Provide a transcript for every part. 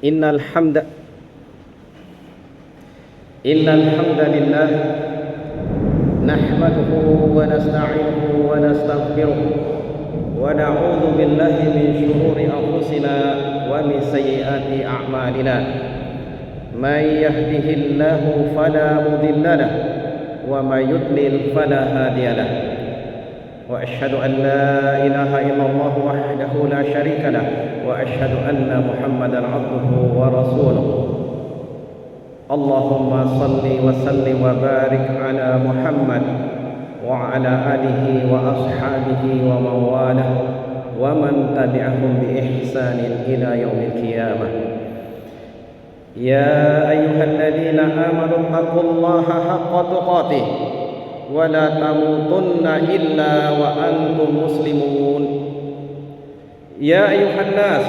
Innal hamda innal hamdalillah nahmaduhu wa nasta'inuhu wa nastaghfiruh wa na'udzu billahi min shururi anfusina wa min sayyiati a'malina. May yahdihillahu fala mudilla lahu wa may yudlil fala hadiya lahu. Wa asyhadu an la ilaha illallah wahdahu la syarika lah wa asyhadu anna Muhammadan abduhu wa rasuluh. Allahumma salli wa sallim wa barik ala Muhammad wa ala alihi wa ashabihi wa man walah wa man tabi'ahum bi ihsanin ila yaumil qiyamah. Ya ayyuhalladzina amanu taqullaha haqqa tuqatih wa la tamutunna illa wa antum muslimun. Ya ayyuhan nas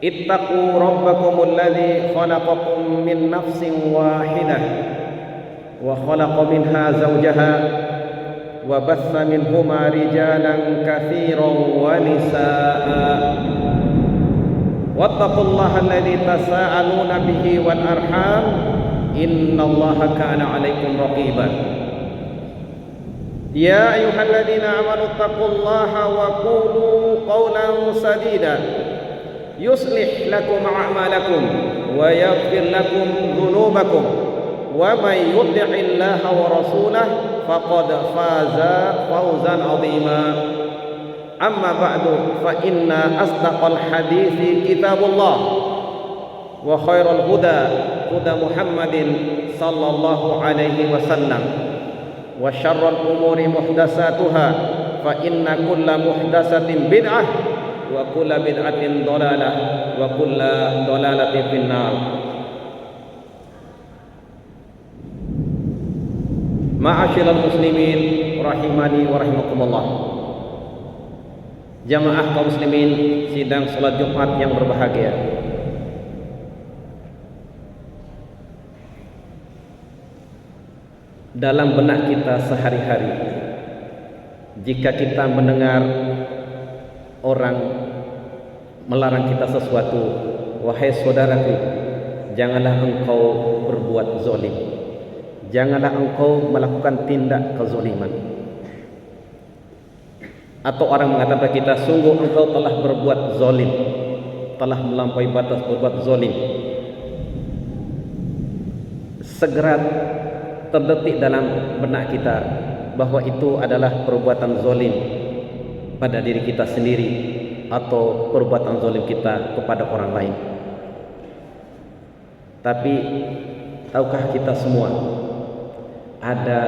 ittaqu rabbakumul ladzi khalaqakum min nafsin wahidah wa khalaqa minha zawjaha wa bassa minhuma rijalan katsiran wa nisaa'a wattaqullaha alladzi tasaaluna bihi wal arham innallaha kana 'alaikum raqiban. Ya ayyuhalladzina amanu taqullaha wa qulu qawlan sadida yuslih lakum a'malakum wa yaghfir lakum dhunubakum wa may yuti'illaha wa rasulahu faqad faza fawzan 'azima. Amma ba'du fa inna asdaqal hadithi kitabullah wa khairal huda huda Muhammadin sallallahu alaihi wasallam wa syarrul umuri muhdatsatuha fa inna kulla muhdatsatin bid'ah wa kulla bid'atin dhalalah wa kulla dhalalatin finnar. Ma'asyiral muslimin rahimani wa rahimakumullah. Jamaah kaum muslimin sidang salat Jumat yang berbahagia. Dalam benak kita sehari-hari, jika kita mendengar orang melarang kita sesuatu, wahai saudaraku, janganlah engkau berbuat zalim, janganlah engkau melakukan tindak kezaliman. Atau orang mengatakan kita, sungguh engkau telah berbuat zalim, telah melampaui batas berbuat zalim. Segera terdetik dalam benak kita bahwa itu adalah perbuatan zalim pada diri kita sendiri atau perbuatan zalim kita kepada orang lain. Tapi tahukah kita semua ada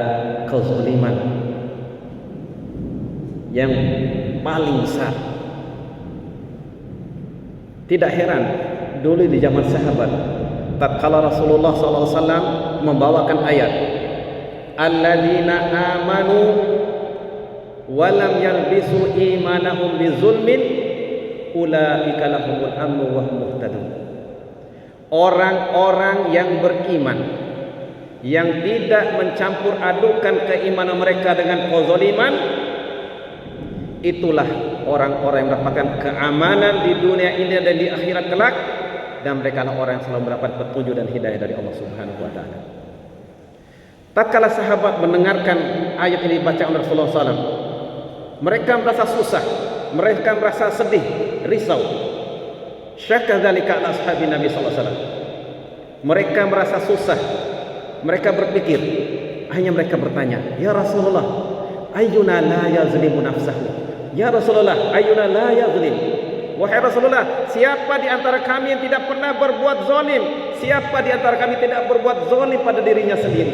kezaliman yang paling besar? Tidak heran dulu di zaman sahabat, tatkala Rasulullah SAW membawakan ayat alladzina amanu wa lam yalbisu imanahum bizulmin ulaika lahumul amnu wa hum muhtadun. Orang-orang yang beriman yang tidak mencampur adukan keimanan mereka dengan kezaliman, itulah orang-orang yang mendapatkan keamanan di dunia ini dan di akhirat kelak, dan mereka adalah orang yang selalu mendapat petunjuk dan hidayah dari Allah Subhanahu wa taala. Tatkala sahabat mendengarkan ayat ini bacaan Rasulullah SAW, mereka merasa susah, mereka merasa sedih, risau. Syakka dzalika ala ashabi Nabi sallallahu alaihi wasallam. Mereka merasa susah. Mereka berpikir, hanya mereka bertanya, "Ya Rasulullah, ayyuna la yazlimu nafsahu?" Ya Rasulullah, ayyuna la yazlim? Wahai Rasulullah, siapa di antara kami yang tidak pernah berbuat zalim? Siapa di antara kami tidak berbuat zalim pada dirinya sendiri?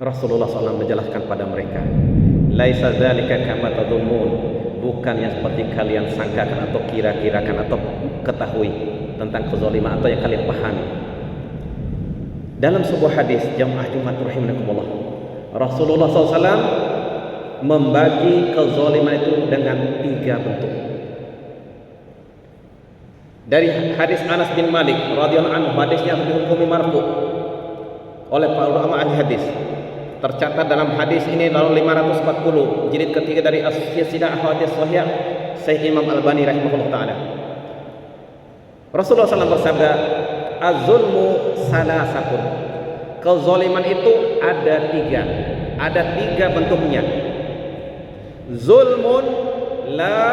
Rasulullah SAW menjelaskan pada mereka, laisa dzalika kama tadhunun, bukan yang seperti kalian sangkakan atau kira-kirakan atau ketahui tentang kezaliman atau yang kalian pahami. Dalam sebuah hadis jamaah Jumat rahimakumullah, Rasulullah SAW membagi kezaliman itu dengan 3 bentuk. Dari hadis Anas bin Malik radhiyallahu anhu, hadisnya dihukumi marfu oleh para ulama ahli hadis. Tercatat dalam hadis ini lalu 540 jilid ketiga dari As-Silsilah Ahadits Shahihah Syekh Imam Albani rahimahullah taala. Rasulullah SAW bersabda, "Az-zulmu salasatun." Kezaliman itu ada tiga bentuknya. Zulmun la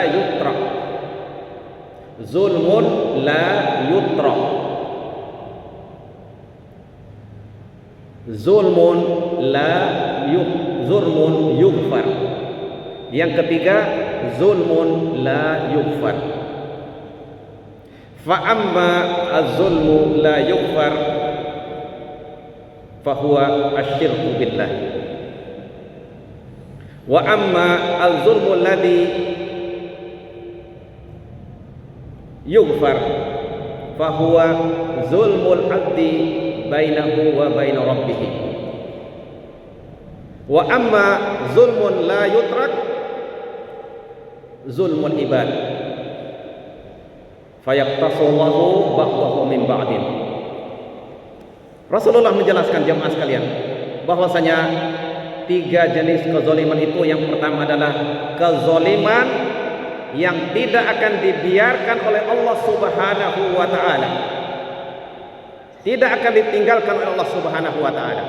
yutra. Zulmun la yutra. Zulmun yughfar. Yang ketiga, zulmun la yughfar. Fa amma az-zulmu la yughfar fa huwa asyirku billah. Wa amma az-zulmu alladhi yughfar fa huwa zulmul 'abdi bainahu wa bain rabbih. Wa amma zulmun la yutrak zulmul ibad fayaqtasullahu ba'dahu min ba'din. Rasulullah menjelaskan jemaah sekalian bahwasanya tiga jenis kezaliman itu. Yang pertama adalah kezaliman yang tidak akan dibiarkan oleh Allah Subhanahu wa taala. Tidak akan ditinggalkan oleh Allah Subhanahu wa taala.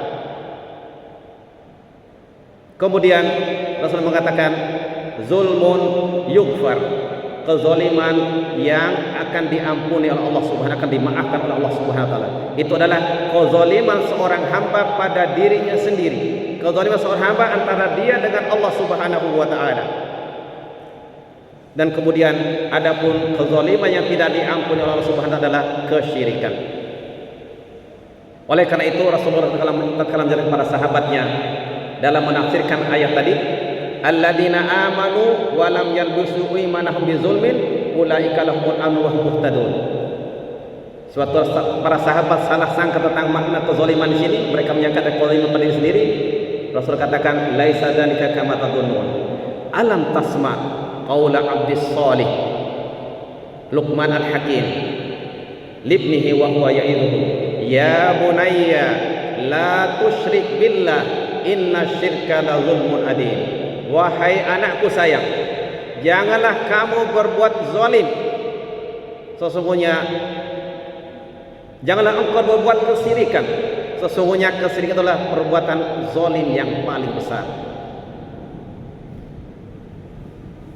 Kemudian Rasul mengatakan zulmun yughfar, kezaliman yang akan diampuni oleh Allah Subhanahu, akan dimaafkan oleh Allah Subhanahu wa taala. Itu adalah kezaliman seorang hamba pada dirinya sendiri. Kezaliman seorang hamba antara dia dengan Allah Subhanahu wa taala. Dan kemudian adapun kezaliman yang tidak diampuni oleh Allah Subhanahu wa taala adalah kesyirikan. Oleh karena itu Rasulullah tatkala menjelaskan para sahabatnya dalam menafsirkan ayat tadi, alladzina amanu wa lam yalbisu imanahum bizulmin ulaika lahumul amnu wa hum muhtadun. Suatu para sahabat salah sangka tentang makna kezaliman di sini, mereka menyangka kezaliman pada diri sendiri. Rasul katakan, laisa dzalika kama tadhunnun. Alam tasma qaula abdis salih Luqman al-Hakim libnihi wa huwa ya'idhuhu ya bunayya la tusyrik billah inna syirka la zulmun adim. Wahai anakku sayang, janganlah kamu berbuat zalim. Sesungguhnya janganlah engkau berbuat kesyirikan. Sesungguhnya kesyirikan adalah perbuatan zalim yang paling besar.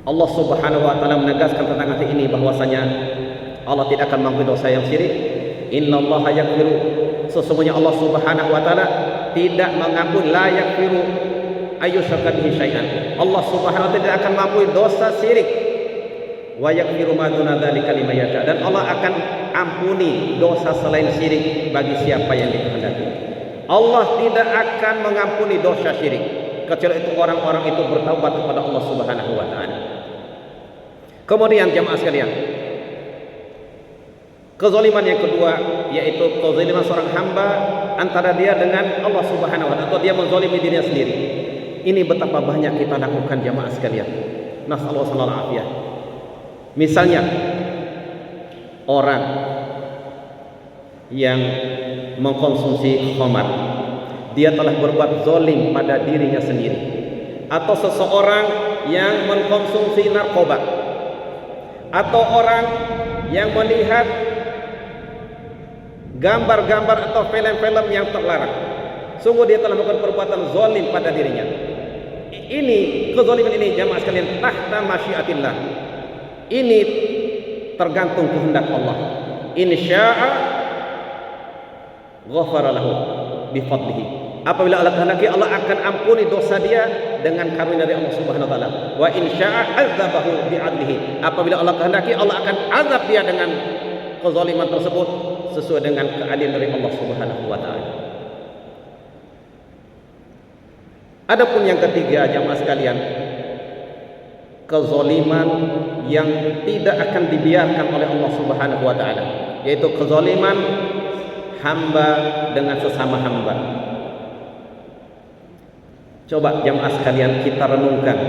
Allah Subhanahu wa taala menegaskan tentang hal ini bahwasanya Allah tidak akan mengampuni dosa yang syirik. Innallaha yaghfiru, sesungguhnya Allah Subhanahu wa taala tidak mengampuni, la yaghfiru ayyushraka bihi syai'an. Allah Subhanahu wa taala tidak akan mengampuni dosa syirik. Wa yaghfiru ma duna dzalika liman yasha, dan Allah akan ampuni dosa selain syirik bagi siapa yang dikehendaki. Allah tidak akan mengampuni dosa syirik kecuali itu orang-orang itu bertaubat kepada Allah Subhanahu wa taala. Kemudian jemaah sekalian, kezaliman yang kedua yaitu kezaliman seorang hamba antara dia dengan Allah Subhanahu wa taala, atau dia menzalimi dirinya sendiri. Ini betapa banyak kita lakukan jemaah sekalian. Nasallahu alaihi. Misalnya orang yang mengkonsumsi khamar, dia telah berbuat zalim pada dirinya sendiri. Atau seseorang yang mengkonsumsi narkoba, atau orang yang melihat gambar-gambar atau film-film yang terlarang, sungguh dia telah melakukan perbuatan zalim pada dirinya. Ini kezaliman ini jamaah sekalian tahta masyiatillah. Ini tergantung kehendak Allah. In syaa ghafara lahu bi fadlihi. Apabila Allah kehendaki, Allah akan ampuni dosa dia dengan karunia dari Allah Subhanahu wa taala. Wa in syaa azabahu bi adlihi. Apabila Allah kehendaki, Allah akan azab dia dengan kezaliman tersebut sesuai dengan keadilan dari Allah Subhanahu wa taala. Adapun yang ketiga jamaah sekalian, kezaliman yang tidak akan dibiarkan oleh Allah Subhanahu wa taala, yaitu kezaliman hamba dengan sesama hamba. Coba jamaah sekalian kita renungkan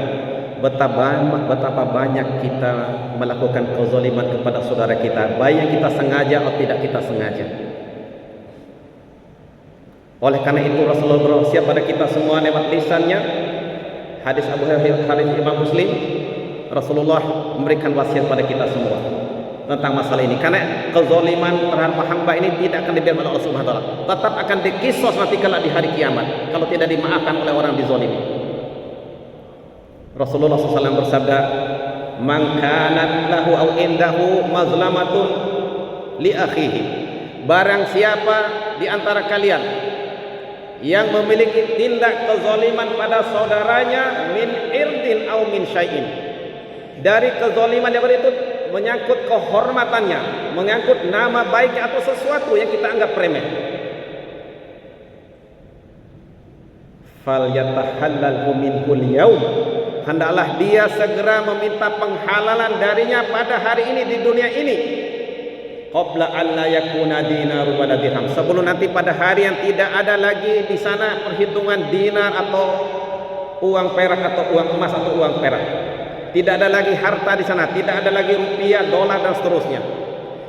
betapa banyak kita melakukan kezaliman kepada saudara kita, baik yang kita sengaja atau tidak kita sengaja. Oleh karena itu Rasulullah berwasiat pada kita semua lewat lisannya. Hadis Abu Hurairah, hadis Imam Muslim, Rasulullah memberikan wasiat pada kita semua tentang masalah ini. Karena kezaliman terhadap hamba ini tidak akan dibiarkan oleh Allah Subhanahu wa taala. Tetap akan dikisos nanti kala di hari kiamat kalau tidak dimaafkan oleh orang dizalimi. Rasulullah SAW bersabda, "Man kanat lahu aw indahu mazlamatun li akhihi." Barang siapa di antara kalian yang memiliki tindak kezaliman pada saudaranya, min irdin aw min syai'in, dari kezaliman yang itu menyangkut kehormatannya, menyangkut nama baiknya atau sesuatu yang kita anggap remeh, fal yatahallalhu minhul yaum, hendaklah dia segera meminta penghalalan darinya pada hari ini di dunia ini, qabla an la yakuna dinaru wala dirham, sebelum nanti pada hari yang tidak ada lagi di sana perhitungan dinar atau uang perak atau uang emas atau uang perak. Tidak ada lagi harta di sana, tidak ada lagi rupiah, dolar dan seterusnya.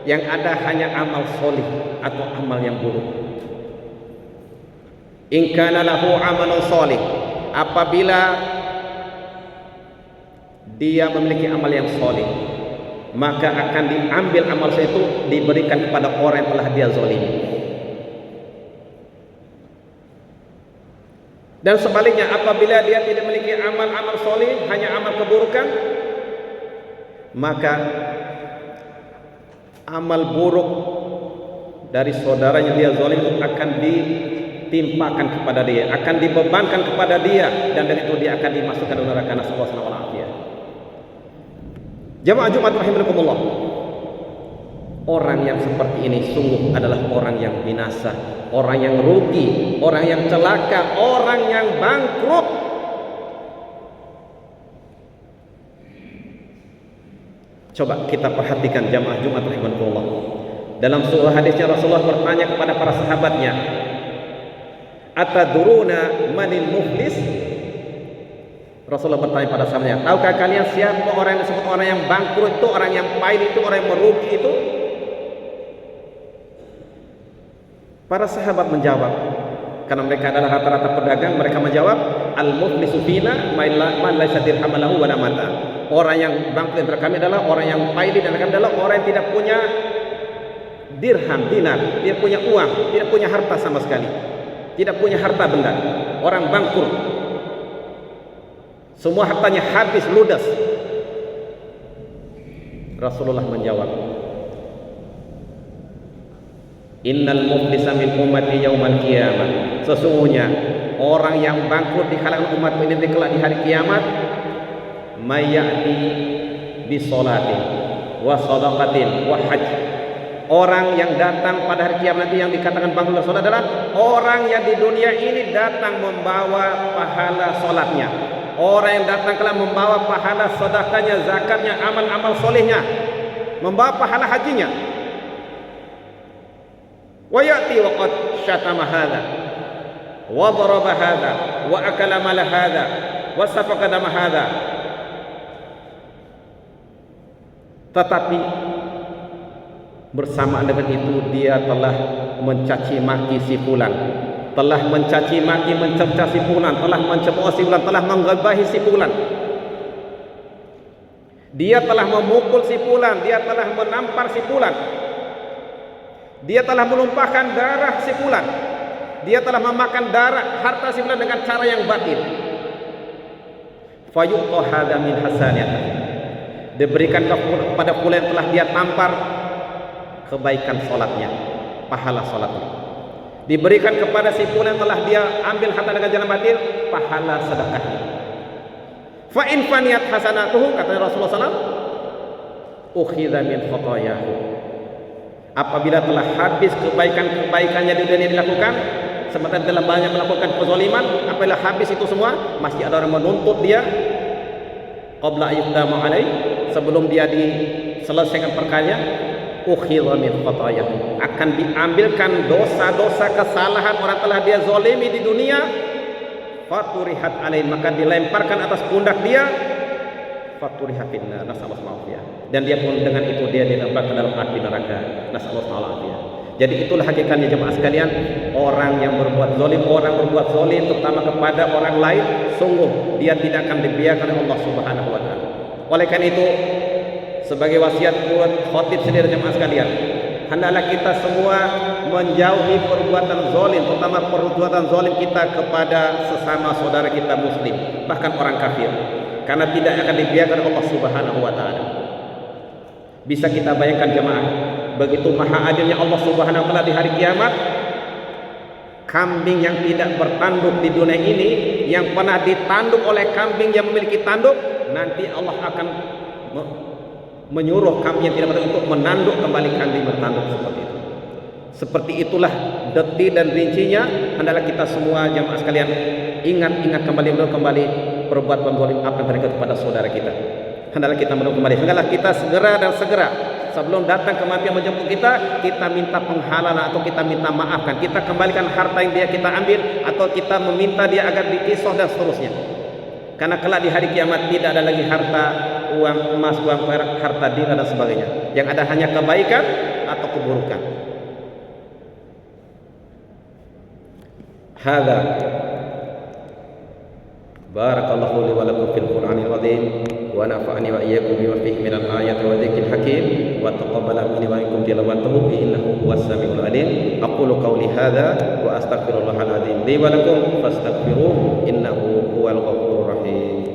Yang ada hanya amal solih atau amal yang buruk. In kana lahu amalun solih, apabila dia memiliki amal yang solih, maka akan diambil amal itu diberikan kepada orang yang telah dia zalimi. Dan sebaliknya, apabila dia tidak memiliki amal-amal soleh, hanya amal keburukan, maka amal buruk dari saudaranya dia zalim itu akan ditimpakan kepada dia, akan dibebankan kepada dia, dan dari itu dia akan dimasukkan ke neraka. Nasallahu alaihi wasallam. Jamaah Jumat rahimakumullah, orang yang seperti ini sungguh adalah orang yang binasa, orang yang rugi, orang yang celaka, orang yang bangkrut. Coba kita perhatikan jamaah Jumat rahimakumullah. Dalam surah hadisnya Rasulullah bertanya kepada para sahabatnya, "Ataduruna manil muflis?" Rasulullah bertanya pada sahabatnya, "Tahukah kalian siapa orang yang disebut orang yang bangkrut itu, orang yang pahit itu, orang yang merugi itu?" Para sahabat menjawab, karena mereka adalah rata-rata pedagang, mereka menjawab, "Al-muflisu fina man laisa dirham lahu wa la mata." Orang yang bangkrut antara kami adalah orang yang pahit, dan kami adalah orang yang tidak punya dirham, dinar, tidak punya uang, tidak punya harta sama sekali, tidak punya harta benda. Orang bangkrut, semua hartanya habis ludes. Rasulullah menjawab, "Innal muflisa min ummati yaumal qiyamah." Sesungguhnya orang yang bangkrut di kalangan umat ini kelak di hari kiamat, mayyati bi sholatin wa shadaqatin wa hajj. Orang yang datang pada hari kiamat nanti yang dikatakan bangkrut salat adalah orang yang di dunia ini datang membawa pahala salatnya, orang yang datang kelak membawa pahala sedekahnya, zakatnya, amal-amal solehnya, membawa pahala hajinya. Wa ya'ti wa qad syatama hadza wa daraba hadza wa akala mala hadza wa safaqa dama hadza. Tetapi bersama dengan itu dia telah mencaci maki si fulan, telah mencaci maki, mencerca si fulan, telah mencemooh si fulan, telah menggibahi si fulan. Dia telah memukul si fulan, dia telah menampar si fulan, dia telah menumpahkan darah si fulan, dia telah memakan darah harta si fulan dengan cara yang batil. Fayu'ta hadza min hasanatihi, diberikan kepada fulan yang telah dia tampar kebaikan salatnya, pahala salatnya. Diberikan kepada si fulan yang telah dia ambil harta dengan jalan batil, pahala sedekahnya. Fa in faniyat hasanatuhu, kata Rasulullah SAW, ukhidha min khotoyahu. Apabila telah habis kebaikan-kebaikannya di dunia dilakukan, sementara telah banyak melakukan kezaliman, apabila habis itu semua, masih ada orang menuntut dia, qabla ayyuhdama alaih, sebelum dia diselesaikan perkaranya, ukhidha min khotoyahu, akan diambilkan dosa-dosa kesalahan orang telah dia zalimi di dunia, faturihat alaih, maka dilemparkan atas pundak dia, faturihat finnar, nasallahu alaihi, dan dia pun dengan itu dia dilempar ke dalam api neraka, nasallahu alaihi. Jadi itulah hakikatnya jemaah sekalian, orang yang berbuat zalim terutama kepada orang lain, sungguh dia tidak akan dibiarkan oleh Allah Subhanahu wa taala. Oleh karena itu, sebagai wasiat buat khotib sendiri jemaah sekalian, hendaklah kita semua menjauhi perbuatan zalim, terutama perbuatan zalim kita kepada sesama saudara kita muslim, bahkan orang kafir, karena tidak akan dibiarkan Allah Subhanahu wa taala. Bisa kita bayangkan jemaah, begitu maha adilnya Allah Subhanahu wa taala di hari kiamat, kambing yang tidak bertanduk di dunia ini, yang pernah ditanduk oleh kambing yang memiliki tanduk, nanti Allah akan menyuruh kambing yang tidak bertanduk untuk menanduk kembali kambing bertanduk seperti itu. Seperti itulah detil dan rincinya. Hendaklah kita semua jamaah sekalian ingat kembali perbuatan zalim apa yang terjadi kepada saudara kita. Hendaklah kita merenung kembali. Hendaklah kita segera sebelum datang kematian menjemput kita minta penghalalan atau kita minta maafkan. Kita kembalikan harta yang kita ambil, atau kita meminta dia agar diqisas dan seterusnya. Karena kelak di hari kiamat tidak ada lagi harta, uang emas, uang perak, harta dinar dan sebagainya. Yang ada hanya kebaikan atau keburukan. Hadza barakallahu li wa lakum fil Qur'anil azim wa nafa'ani wa iyyakum bima fihi minal ayati wa dzikril hakim wa taqabbala minni wa minkum tilawatahu innahu huwas samiul alim. Aqulu qawli hadza wa astaghfirullahal azim li wa lakum fastaghfiruhu innahu huwal ghafurur rahim.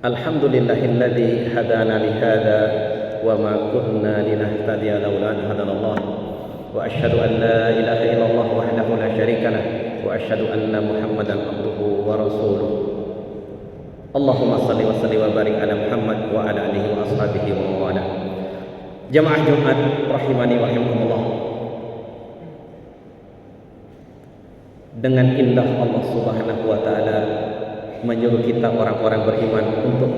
Alhamdulillahilladzi hadana li hadza wa ma kunna linahtadiya laula an hadanallah wa asyhadu an la ilaha illallah wahdahu la syarika lah wa asyhadu anna Muhammadan abduhu wa rasuluh. Allahumma shalli wa sallim wa barik ala Muhammad wa ala alihi wa ashabihi wa mawala. Jamaah Jumat rahimani wa rahimakumullah. Dengan indah Allah Subhanahu wa taala menyuruh kita orang-orang beriman untuk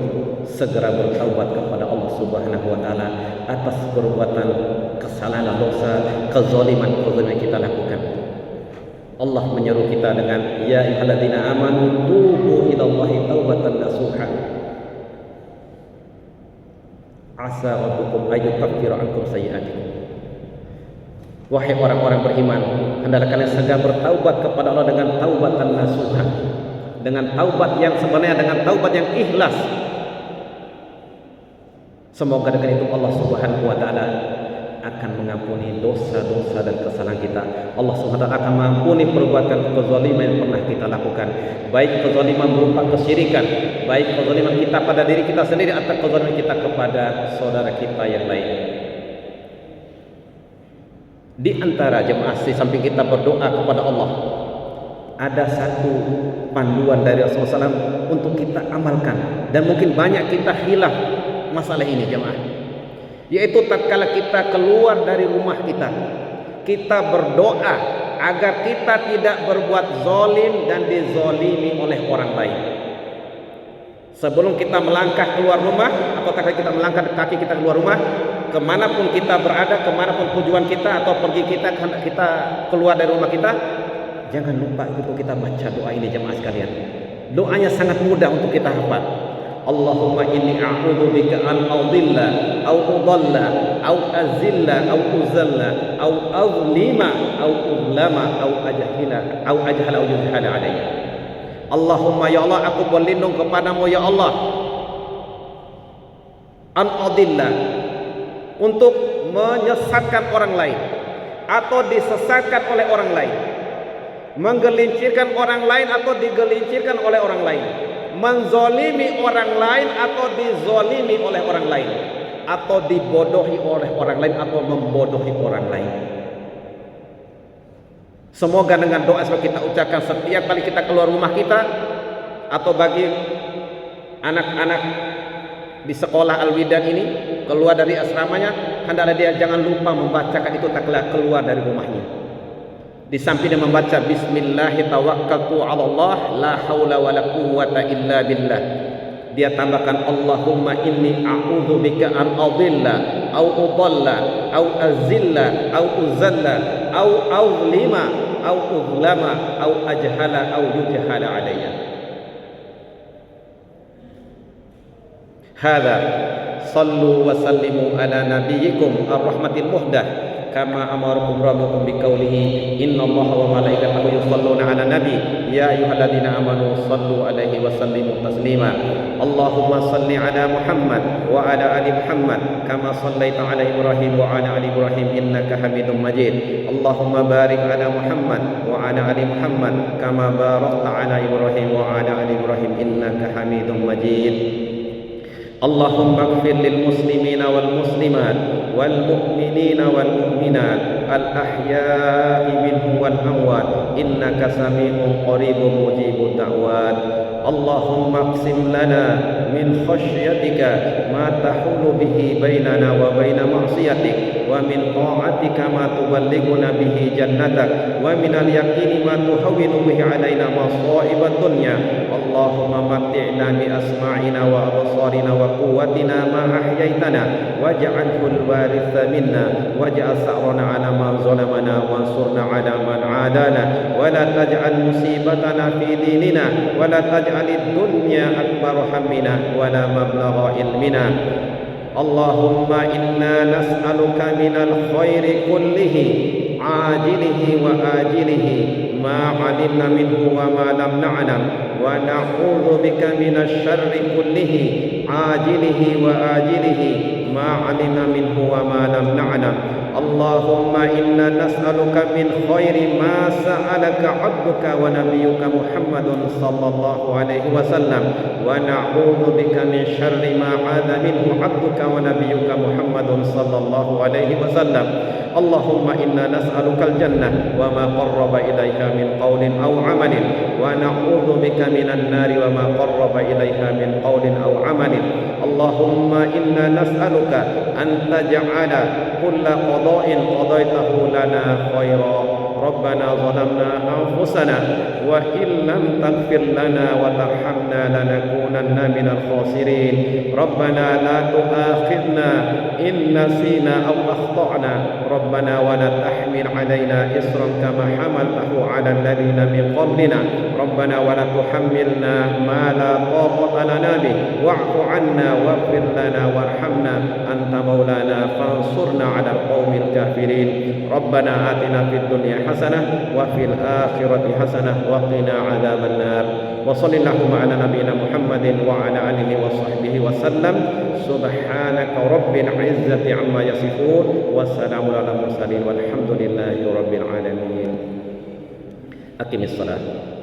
segera bertaubat kepada Allah Subhanahu wa taala atas perbuatan kesalahan, dosa, kezaliman yang kita lakukan. Allah menyuruh kita dengan ya ayyuhalladzina amanu tubu ilallahi taubatan nasuha asa rabbukum ayyukaffira ankum sayyi'atikum. Wahai orang-orang beriman, hendaklah kalian segera bertaubat kepada Allah dengan taubatan nasuha, dengan taubat yang sebenarnya, dengan taubat yang ikhlas. Semoga dengan itu Allah Subhanahu wa taala akan mengampuni dosa-dosa dan kesalahan kita. Allah Subhanahu wa taala akan mengampuni perbuatan kezaliman yang pernah kita lakukan, baik kezaliman berupa kesyirikan, baik kezaliman kita pada diri kita sendiri atau kezaliman kita kepada saudara kita yang lain. Di antara jemaah, di samping kita berdoa kepada Allah, ada satu panduan dari Rasulullah SAW untuk kita amalkan, dan mungkin banyak kita hilaf masalah ini jemaah, yaitu tatkala kita keluar dari rumah kita berdoa agar kita tidak berbuat zalim dan dizalimi oleh orang lain. Sebelum kita melangkah keluar rumah, atau tatkala kita melangkah kaki kita keluar rumah, kemanapun kita berada, kemanapun tujuan kita atau pergi kita keluar dari rumah kita, jangan lupa untuk kita baca doa ini jemaah sekalian. Doanya sangat mudah untuk kita hafal. Allahumma inni a'udzubika an adilla au udalla au azilla au uzalla au azlima au udlama au ajhala au yudhala alayya. Allahumma ya Allah, aku berlindung kepadamu ya Allah, an adilla, untuk menyesatkan orang lain atau disesatkan oleh orang lain, menggelincirkan orang lain atau digelincirkan oleh orang lain, menzolimi orang lain atau dizolimi oleh orang lain, atau dibodohi oleh orang lain atau membodohi orang lain. Semoga dengan doa yang kita ucapkan setiap kali kita keluar rumah kita, atau bagi anak-anak di sekolah Al-Widan ini keluar dari asramanya, hendaklah dia jangan lupa membacakan itu tatkala keluar dari rumahnya. Di samping dia membaca Bismillah tawakkaltu 'ala Allah la haula wala quwwata illa billah. Dia tambahkan Allahumma inni a'udzubika an adilla au udalla au azilla au uzalla au azlima au uzlama au ajhala au yujhala alayya. Hadza sallu wa sallimu ala nabiyyikum ar-rahmatil muhdah kama amarakum rabbukum biqaulihi innallaha wa malaikatahu yusholluna 'alan nabi ya ayyuhalladzina amanu shallu 'alaihi wa sallimu taslima. Allahumma shalli 'ala Muhammad wa 'ala ali Muhammad kama shallaita 'ala Ibrahim wa 'ala ali Ibrahim innaka Hamidum Majid. Allahumma barik 'ala Muhammad wa 'ala ali Muhammad kama barakta 'ala Ibrahim wa 'ala ali Ibrahim innaka Hamidum Majid. Allahumma ighfir lil muslimina wal muslimat wal mu'minina wal mu'minat al ahya'i minhum wal amwat innaka sami'un qaribun mujibud da'wat. Allahumma aqsim lana min khashyatika ma tahulu bihi bainana wa baina ma'siyatik wa min ta'atika ma tuballighuna bihi jannatak wa min al yaqini ma tuhawwinu bihi alaina masa'ibad dunya. Allahumma matti'na bi asma'ina wa absarina wa quwwatina ma ahyaitana waj'alhu al-waritha minna waj'al sa'rana 'ala man zalamana wansurna 'ala man 'adana wa la taj'al musibatana fi dinina wa la taj'al ad-dunya akbar hammina wa la mablagha ilmina. Allahumma inna nas'aluka minal khairi kullihi ajilihi wa ajilihi ma 'alimna minhu wa ma lam na'lam wa na'udzu bika minasy syarri kullihi ajilihi wa ajilihi ma 'alimna minhu wa ma lam na'lam. Allahumma inna nas'aluka min khairi ma sa'alaka 'abduka wa nabiyyuka Muhammadun sallallahu alaihi wasallam wa na'udzu bika min syarri ma 'adza minhu 'abduka wa nabiyyuka Muhammadun sallallahu alaihi wasallam. Allahumma inna nas'alukal jannah wa ma qarraba ilaiha min qawlin aw 'amalin wa na'udzu bika minan nari wa ma qarraba ilaiha min qawlin aw 'amalin. Allahumma inna nas'aluka an taj'ala kulla qada'in qadaitahu lana khairan. Rabbana zalamna anfusana wa illam taghfir lana wa tarhamna lanakunanna minal khasirin. Rabbana la tu'akhidna in nasina aw akhtana. Rabbana wa la tahmil 'alaina isran kama hamaltahu 'alal ladzina min qablina. Rabbana wa la tuhammilna ma la taqata lana bih wa'fu 'anna waghfir lana warhamna anta maulana fansurna 'alal qaumil kafirin. Rabbana atina fid dunya hasanah wa fil akhirati hasanah wa qina 'adzaban nar. Wa sallallahu ala nabiyyina Muhammadin wa ala alihi wa sahbihi wa sallam. Subhanaka rabbil izzati amma yasifun wa salamun ala mursalin walhamdulillahi rabbil alamin. Aqimis salat.